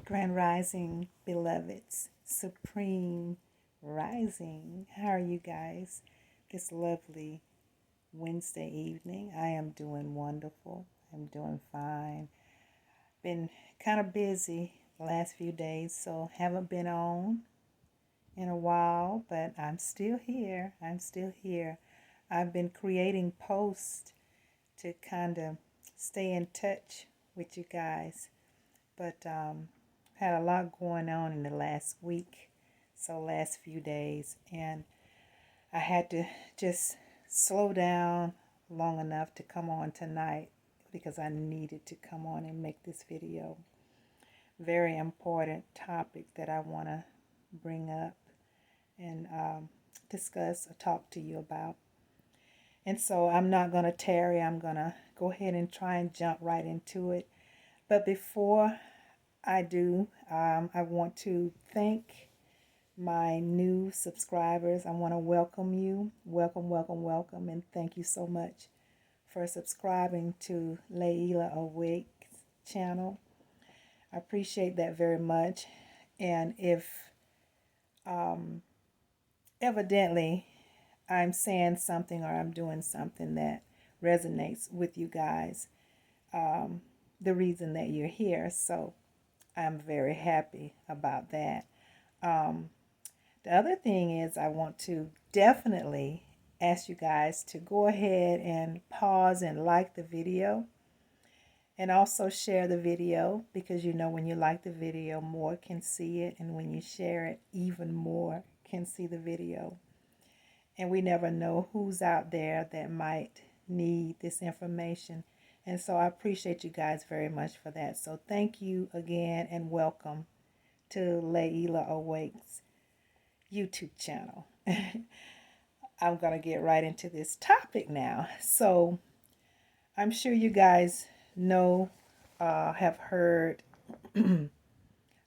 Grand Rising, beloveds, Supreme Rising. How are you guys this lovely Wednesday evening? I am doing wonderful. I'm doing fine. Been kind of busy the last few days, so haven't been on in a while, but I'm still here. I've been creating posts to kind of stay in touch with you guys, but had a lot going on in the last week, so last few days, and I had to just slow down long enough to come on tonight because I needed to come on and make this video. Very important topic that I want to bring up and discuss or talk to you about. And so I'm not going to tarry. I'm going to go ahead and try and jump right into it. But before I do, I want to thank my new subscribers. I want to welcome you. Welcome. And thank you so much for subscribing to Layla Awake's channel. I appreciate that very much. And if evidently I'm saying something or I'm doing something that resonates with you guys, the reason that you're here. So I'm very happy about that. The other thing is I want to definitely ask you guys to go ahead and pause and like the video, and also share the video, because you know when you like the video, more can see it, and when you share it, even more can see the video. And we never know who's out there that might need this information. And so I appreciate you guys very much for that. So thank you again and welcome to Layla Awake's YouTube channel. I'm going to get right into this topic now. So I'm sure you guys know, have heard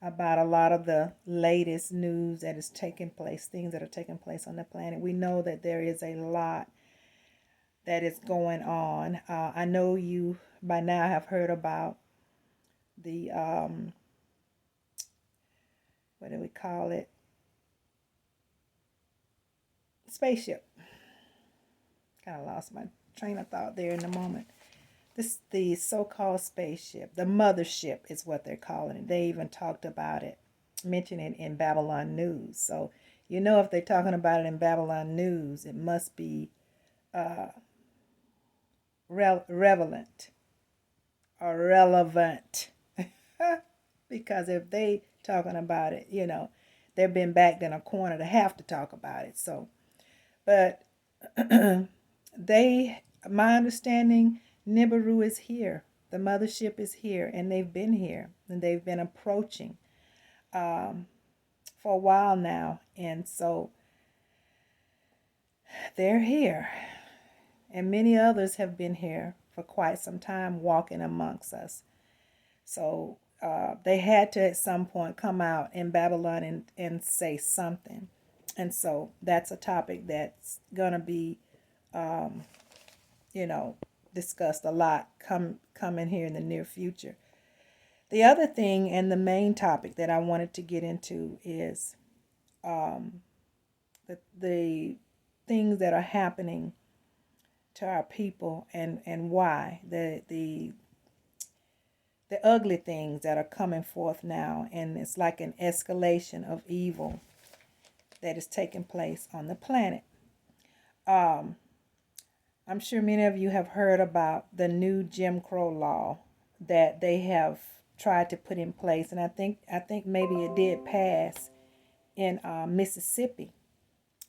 about a lot of the latest news that is taking place, things that are taking place on the planet. We know that there is a lot that is going on. I know you by now have heard about the, what do we call it? Spaceship. Kind of lost my train of thought there in a moment. The so-called spaceship, the Mothership is what they're calling it. They even talked about it, mentioned it in Babylon News. So, you know, if they're talking about it in Babylon News, it must be relevant. Because if they talking about it, you know, they've been backed in a corner to have to talk about it. So, but my understanding, Nibiru is here. The Mothership is here, and they've been here, and they've been approaching for a while now. And so they're here. And many others have been here for quite some time, walking amongst us. So they had to at some point come out in Babylon and say something. And so that's a topic that's going to be, you know, discussed a lot coming here in the near future. The other thing and the main topic that I wanted to get into is the things that are happening to our people and why the ugly things that are coming forth now, and it's like an escalation of evil that is taking place on the planet. I'm sure many of you have heard about the new Jim Crow law that they have tried to put in place, and I think maybe it did pass in Mississippi,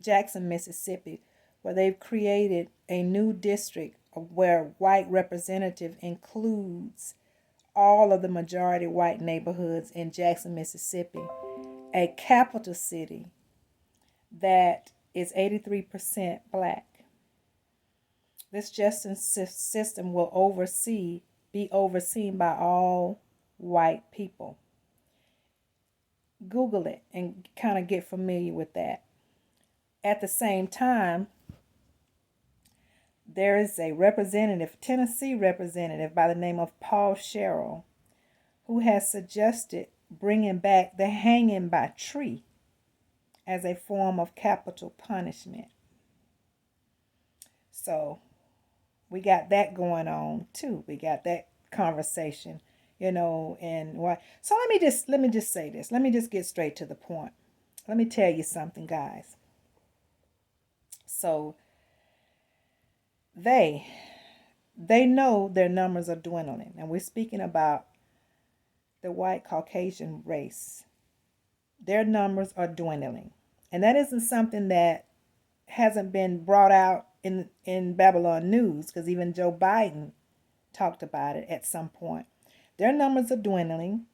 Jackson, Mississippi, where they've created a new district where white representative includes all of the majority white neighborhoods in Jackson, Mississippi, a capital city that is 83% black. This justice system will be overseen by all white people. Google it and kind of get familiar with that. At the same time, there is a Tennessee representative by the name of Paul Sherrill, who has suggested bringing back the hanging by tree as a form of capital punishment. So we got that going on too. We got that conversation, and why. So let me just say this. Let me just get straight to the point. Let me tell you something, guys. So they know their numbers are dwindling, and we're speaking about the white Caucasian race. Their numbers are dwindling, and that isn't something that hasn't been brought out in Babylon News, because even Joe Biden talked about it at some point. Their numbers are dwindling.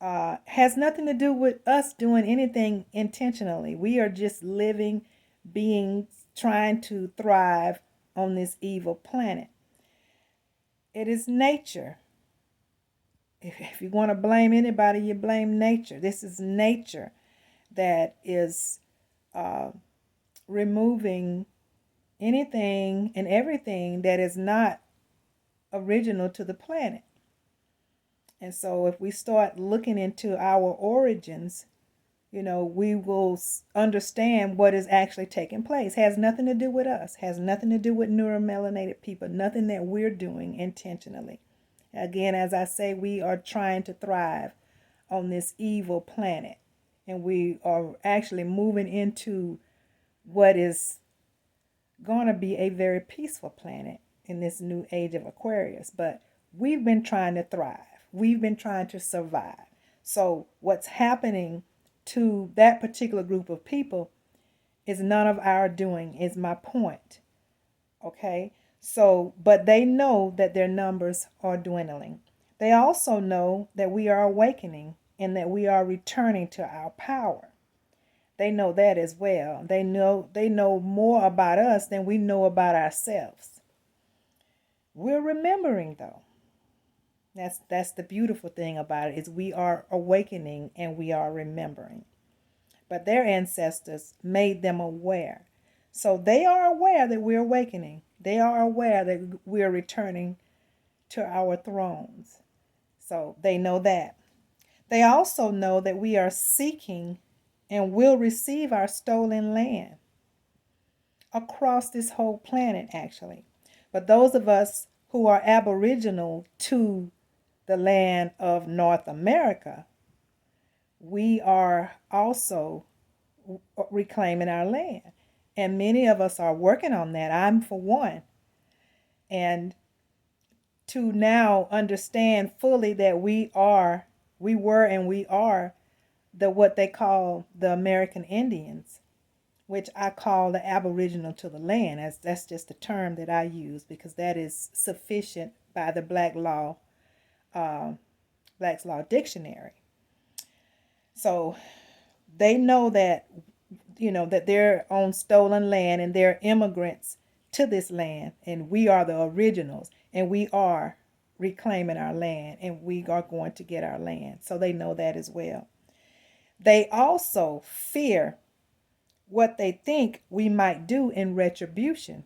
Has nothing to do with us doing anything intentionally. We are just living beings trying to thrive on this evil planet. It is nature. If you want to blame anybody, you blame nature. This is nature that is removing anything and everything that is not original to the planet. And so if we start looking into our origins, we will understand what is actually taking place. Has nothing to do with us. Has nothing to do with Nueromelanated people. Nothing that we're doing intentionally. Again, as I say, we are trying to thrive on this evil planet. And we are actually moving into what is going to be a very peaceful planet in this new age of Aquarius. But we've been trying to thrive. We've been trying to survive. So what's happening to that particular group of people is none of our doing, is my point. Okay? So, but they know that their numbers are dwindling. They also know that we are awakening and that we are returning to our power. They know that as well. They know more about us than we know about ourselves. We're remembering, though. That's the beautiful thing about it, is we are awakening and we are remembering. But their ancestors made them aware. So they are aware that we're awakening. They are aware that we're returning to our thrones. So they know that. They also know that we are seeking and will receive our stolen land across this whole planet, actually. But those of us who are aboriginal to the land of North America, we are also reclaiming our land. And many of us are working on that. I'm for one. And to now understand fully that we were and we are what they call the American Indians, which I call the aboriginal to the land. That's just the term that I use, because that is sufficient by the Black's Law Dictionary. So they know that, that they're on stolen land and they're immigrants to this land, and we are the originals, and we are reclaiming our land, and we are going to get our land. So they know that as well. They also fear what they think we might do in retribution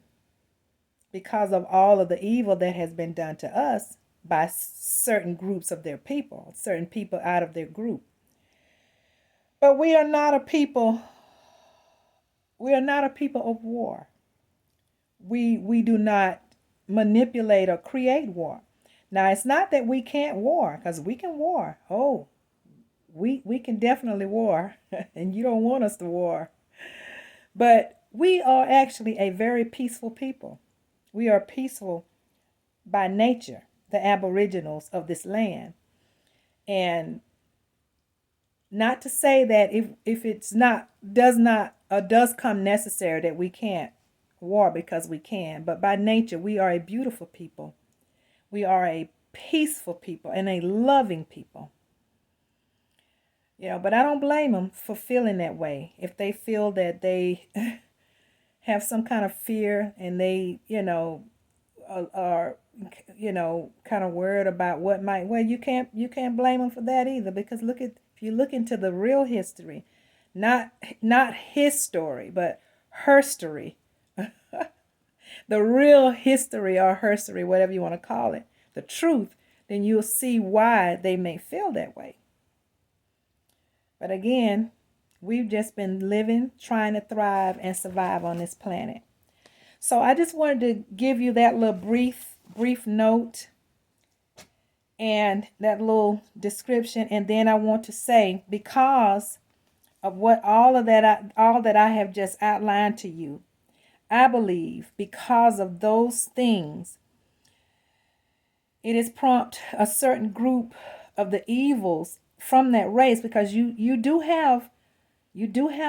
because of all of the evil that has been done to us by certain groups of their people, certain people out of their group. But we are not a people of war. We do not manipulate or create war. Now, it's not that we can't war, because we can war. Oh, we can definitely war, and you don't want us to war. But we are actually a very peaceful people. We are peaceful by nature, the aboriginals of this land. And not to say that if it's does come necessary that we can't war, because we can, but by nature we are a beautiful people. We are a peaceful people and a loving people. But I don't blame them for feeling that way. If they feel that they have some kind of fear and they, are kind of worried about what might, well, you can't blame them for that either, because if you look into the real history, not his story, but her story, the real history or her story, whatever you want to call it, the truth, then you'll see why they may feel that way. But again, we've just been living, trying to thrive and survive on this planet. So I just wanted to give you that little brief note and that little description. And then I want to say, because of what all that I have just outlined to you, I believe because of those things, it is prompt a certain group of the evils from that race, because you do have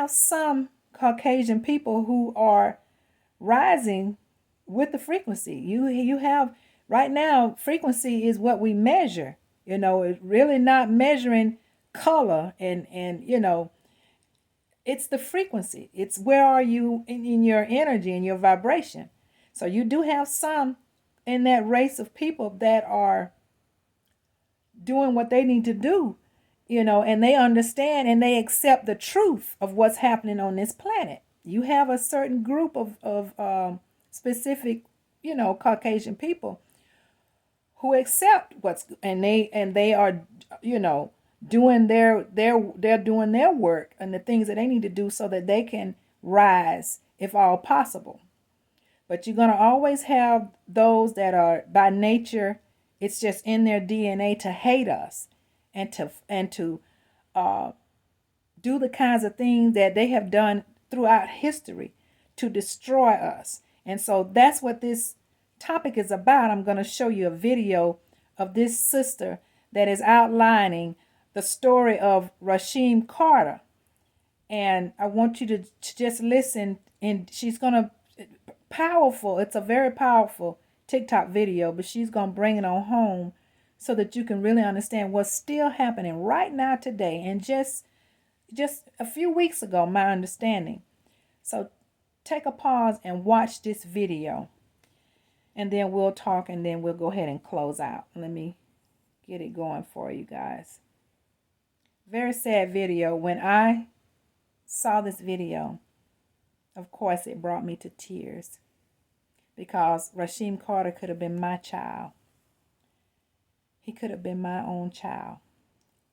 some Caucasian people who are rising with the frequency. You have right now, frequency is what we measure. It's really not measuring color and it's the frequency. It's where are you in your energy and your vibration. So you do have some in that race of people that are doing what they need to do, and they understand and they accept the truth of what's happening on this planet. You have a certain group of specific, Caucasian people who accept they are, doing they're doing their work and the things that they need to do so that they can rise if all possible. But you're going to always have those that are by nature, it's just in their DNA to hate us and to do the kinds of things that they have done throughout history to destroy us. And so that's what this topic is about. I'm going to show you a video of this sister that is outlining the story of Rasheem Carter. And I want you to just listen, and she's going to, powerful, it's a very powerful TikTok video, but she's going to bring it on home so that you can really understand what's still happening right now today, and just a few weeks ago, my understanding. So take a pause and watch this video, and then we'll talk, and then we'll go ahead and close out. Let me get it going for you guys. Very sad video. When I saw this video, of course, it brought me to tears, because Rasheem Carter could have been my child. He could have been my own child.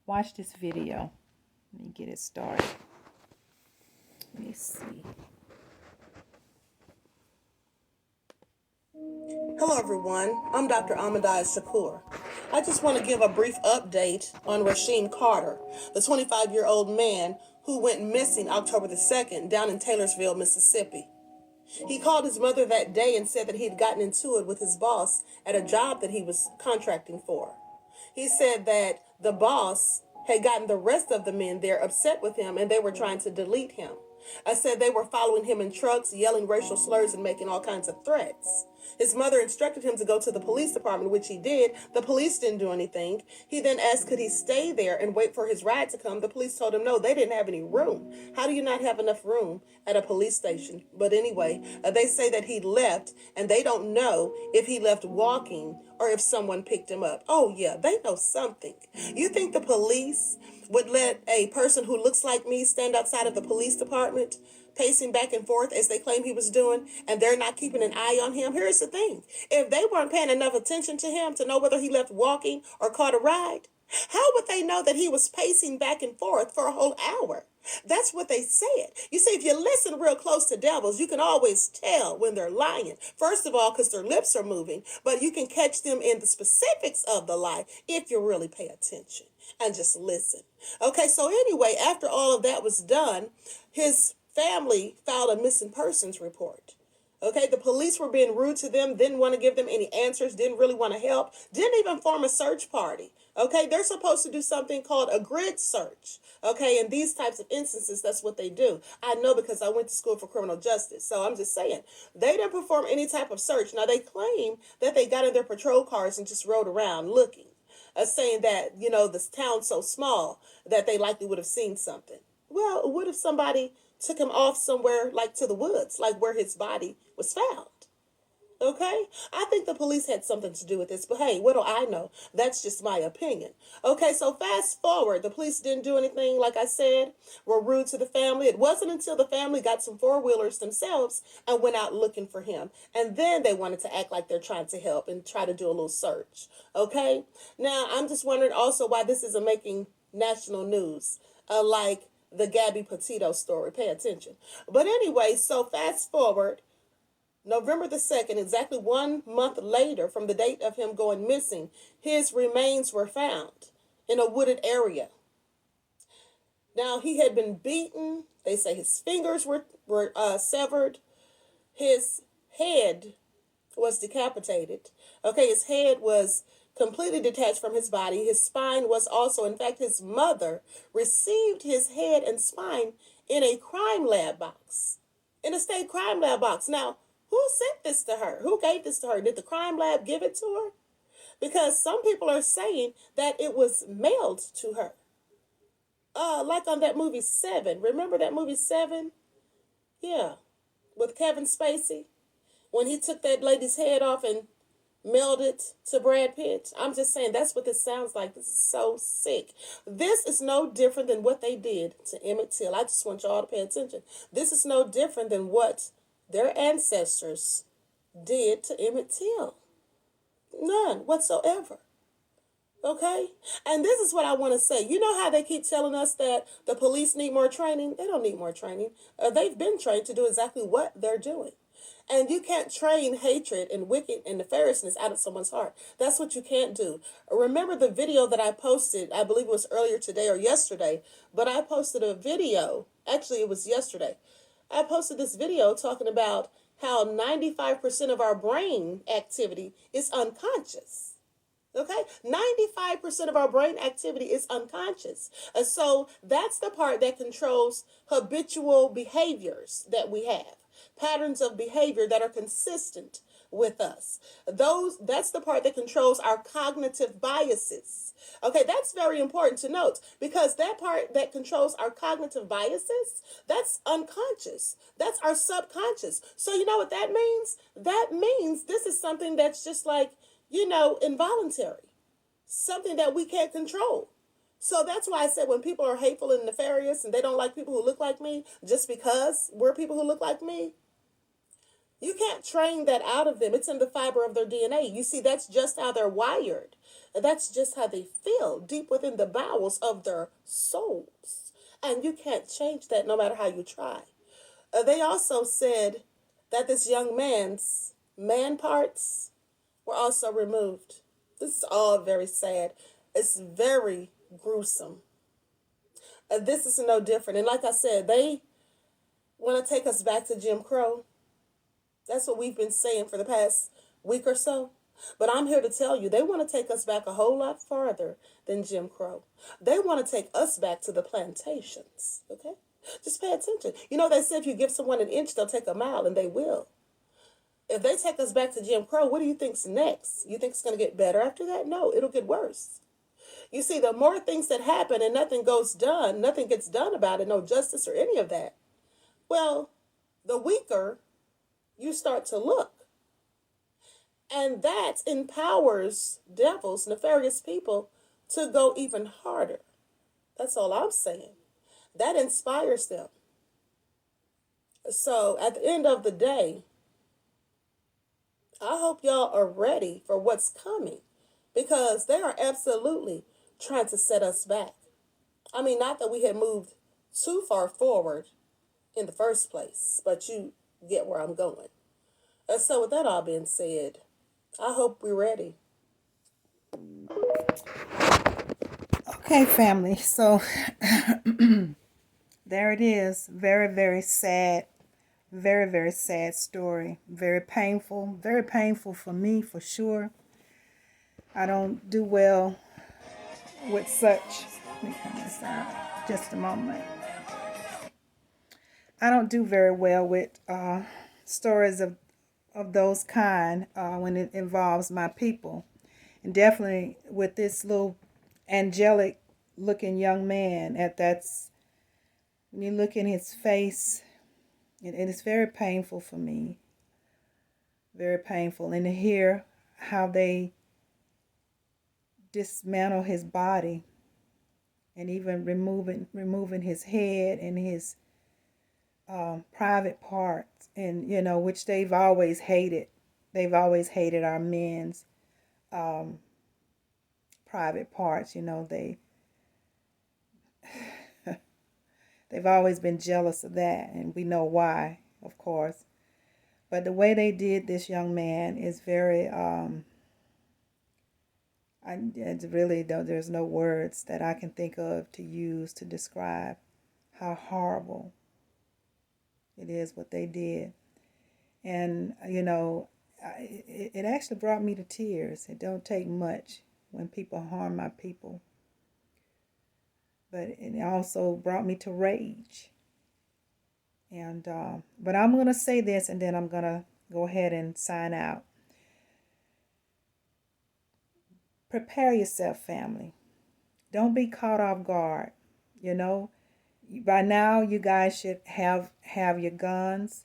Watch this video. Let me get it started. Let me see. Hello everyone, I'm Dr. Ahmadai Shakur. I just want to give a brief update on Rasheem Carter, the 25-year-old man who went missing October the 2nd down in Taylorsville, Mississippi. He called his mother that day and said that he had gotten into it with his boss at a job that he was contracting for. He said that the boss had gotten the rest of the men there upset with him and they were trying to delete him. I said they were following him in trucks, yelling racial slurs and making all kinds of threats. His mother instructed him to go to the police department, which he did. The police didn't do anything. He then asked, could he stay there and wait for his ride to come? The police told him no, they didn't have any room. How do you not have enough room at a police station? But anyway, they say that he left, and they don't know if he left walking or if someone picked him up. Oh yeah, they know something. You think the police would let a person who looks like me stand outside of the police department pacing back and forth as they claim he was doing, and they're not keeping an eye on him? Here's the thing. If they weren't paying enough attention to him to know whether he left walking or caught a ride, how would they know that he was pacing back and forth for a whole hour? That's what they said. You see, if you listen real close to devils, you can always tell when they're lying. First of all, because their lips are moving, but you can catch them in the specifics of the lie if you really pay attention and just listen. Okay, so anyway, after all of that was done, his family filed a missing persons report. Okay, the police were being rude to them, didn't want to give them any answers, didn't really want to help, didn't even form a search party. Okay, they're supposed to do something called a grid search. Okay, in these types of instances, that's what they do. I know because I went to school for criminal justice, so I'm just saying. They didn't perform any type of search. Now, they claim that they got in their patrol cars and just rode around looking, saying that, the town's so small that they likely would have seen something. Well, what if somebody took him off somewhere like to the woods, like where his body was found? Okay? I think the police had something to do with this, but hey, what do I know? That's just my opinion. Okay, so fast forward. The police didn't do anything, like I said, were rude to the family. It wasn't until the family got some four-wheelers themselves and went out looking for him. And then they wanted to act like they're trying to help and try to do a little search. Okay? Now, I'm just wondering also why this isn't making national news, like the Gabby Petito story. Pay attention. But anyway, so fast forward, November the 2nd, exactly 1 month later from the date of him going missing, his remains were found in a wooded area. Now, he had been beaten. They say his fingers were severed. His head was decapitated. Okay, his head was completely detached from his body. His spine was also, in fact, his mother received his head and spine in a crime lab box, in a state crime lab box. Now, who sent this to her? Who gave this to her? Did the crime lab give it to her? Because some people are saying that it was mailed to her. Like on that movie Seven. Remember that movie Seven? Yeah, with Kevin Spacey, when he took that lady's head off and mailed it to Brad Pitt. I'm just saying that's what this sounds like. This is so sick. This is no different than what they did to Emmett Till. I just want y'all to pay attention. This is no different than what their ancestors did to Emmett Till. None whatsoever. Okay? And this is what I want to say. You know how they keep telling us that the police need more training? They don't need more training. They've been trained to do exactly what they're doing. And you can't train hatred and wicked and nefariousness out of someone's heart. That's what you can't do. Remember the video that I posted, I believe it was earlier today or yesterday, but I posted a video, actually it was yesterday. I posted this video talking about how 95% of our brain activity is unconscious. Okay? 95% of our brain activity is unconscious. And so that's the part that controls habitual behaviors that we have, patterns of behavior that are consistent with us. That's the part that controls our cognitive biases. Okay, that's very important to note because that part that controls our cognitive biases, that's unconscious. That's our subconscious. So you know what that means? That means this is something that's just like, involuntary, something that we can't control. So that's why I said when people are hateful and nefarious and they don't like people who look like me just because we're people who look like me, you can't train that out of them. It's in the fiber of their DNA. You see, that's just how they're wired. That's just how they feel deep within the bowels of their souls. And you can't change that no matter how you try. They also said that this young man's man parts were also removed. This is all very sad. It's very gruesome. This is no different. And like I said, they want to take us back to Jim Crow. That's what we've been saying for the past week or so. But I'm here to tell you, they want to take us back a whole lot farther than Jim Crow. They want to take us back to the plantations, okay? Just pay attention. They said if you give someone an inch, they'll take a mile, and they will. If they take us back to Jim Crow, what do you think's next? You think it's going to get better after that? No, it'll get worse. You see, the more things that happen and nothing gets done about it, no justice or any of that, well, the weaker you start to look. And that empowers devils, nefarious people, to go even harder. That's all I'm saying. That inspires them. So at the end of the day, I hope y'all are ready for what's coming because they are absolutely trying to set us back. I mean, not that we had moved too far forward in the first place, but you get where I'm going. And so with that all being said, I hope we're ready. Okay, family. So there it is. Very, very sad. Very, very sad story. Very painful. Very painful for me, for sure. I don't do well with such. Let me turn this down just a moment. I don't do very well with stories of those kind when it involves my people. And definitely with this little angelic looking young man, when you look in his face, it is very painful for me. Very painful. And to hear how they dismantle his body and even removing his head and his private parts, and which they've always hated. They've always hated our men's private parts. They've always been jealous of that, and we know why, of course. But the way they did this young man is very, it's really, there's no words that I can think of to use to describe how horrible it is what they did. And, it actually brought me to tears. It don't take much when people harm my people. But it also brought me to rage. And but I'm going to say this, and then I'm going to go ahead and sign out. Prepare yourself, family. Don't be caught off guard. You know, by now you guys should have your guns,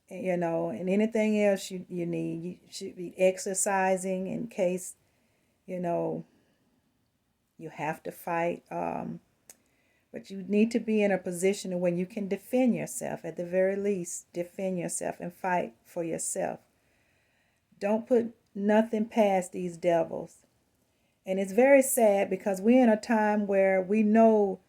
and anything else you need. You should be exercising in case, you know, you have to fight. But you need to be in a position where you can defend yourself. At the very least, defend yourself and fight for yourself. Don't put nothing past these devils. And it's very sad because we're in a time where we know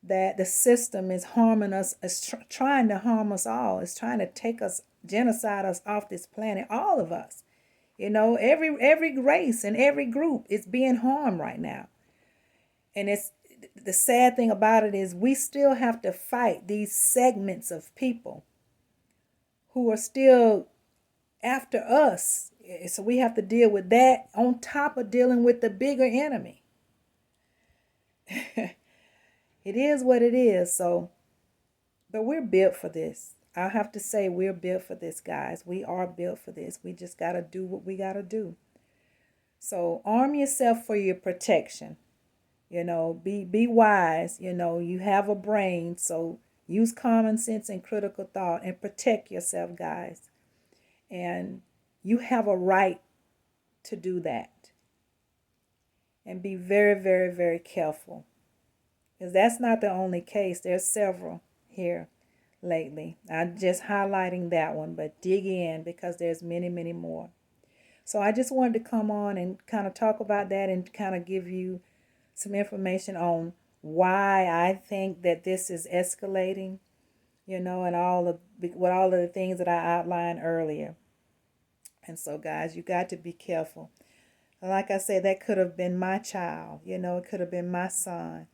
that the system is harming us, is trying to harm us all. It's trying to take us, genocide us off this planet, all of us. Every race and every group is being harmed right now. And it's the sad thing about it is we still have to fight these segments of people who are still after us. So we have to deal with that on top of dealing with the bigger enemy. It is what it is. So, but we're built for this. I have to say we're built for this, guys. We are built for this. We just got to do what we got to do. So arm yourself for your protection. Be wise. You have a brain, so use common sense and critical thought and protect yourself, guys. And you have a right to do that. And be very, very, very careful. Because that's not the only case. There's several here lately. I'm just highlighting that one, but dig in because there's many, many more. So I just wanted to come on and kind of talk about that and kind of give you some information on why I think that this is escalating, and all of the things that I outlined earlier. And so, guys, you got to be careful. Like I said, that could have been my child. It could have been my son.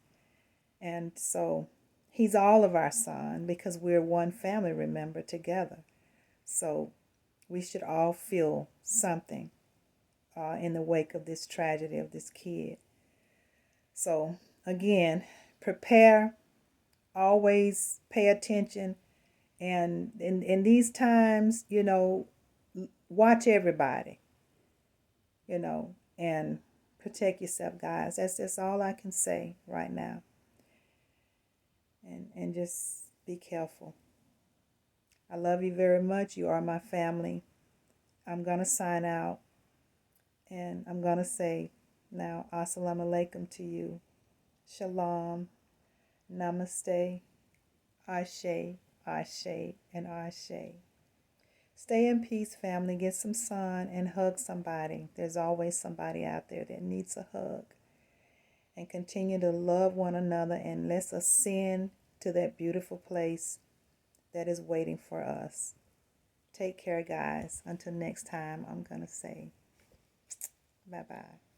And so he's all of our son because we're one family, remember, together. So we should all feel something in the wake of this tragedy of this kid. So again, prepare, always pay attention. And in these times, watch everybody, and protect yourself, guys. That's all I can say right now. And just be careful. I love you very much. You are my family. I'm going to sign out. And I'm going to say now, assalamu alaikum to you. Shalom. Namaste. Ashe. Ashe. And Ashe. Stay in peace, family. Get some sun and hug somebody. There's always somebody out there that needs a hug. And continue to love one another and let's ascend to that beautiful place that is waiting for us. Take care, guys. Until next time, I'm going to say bye-bye.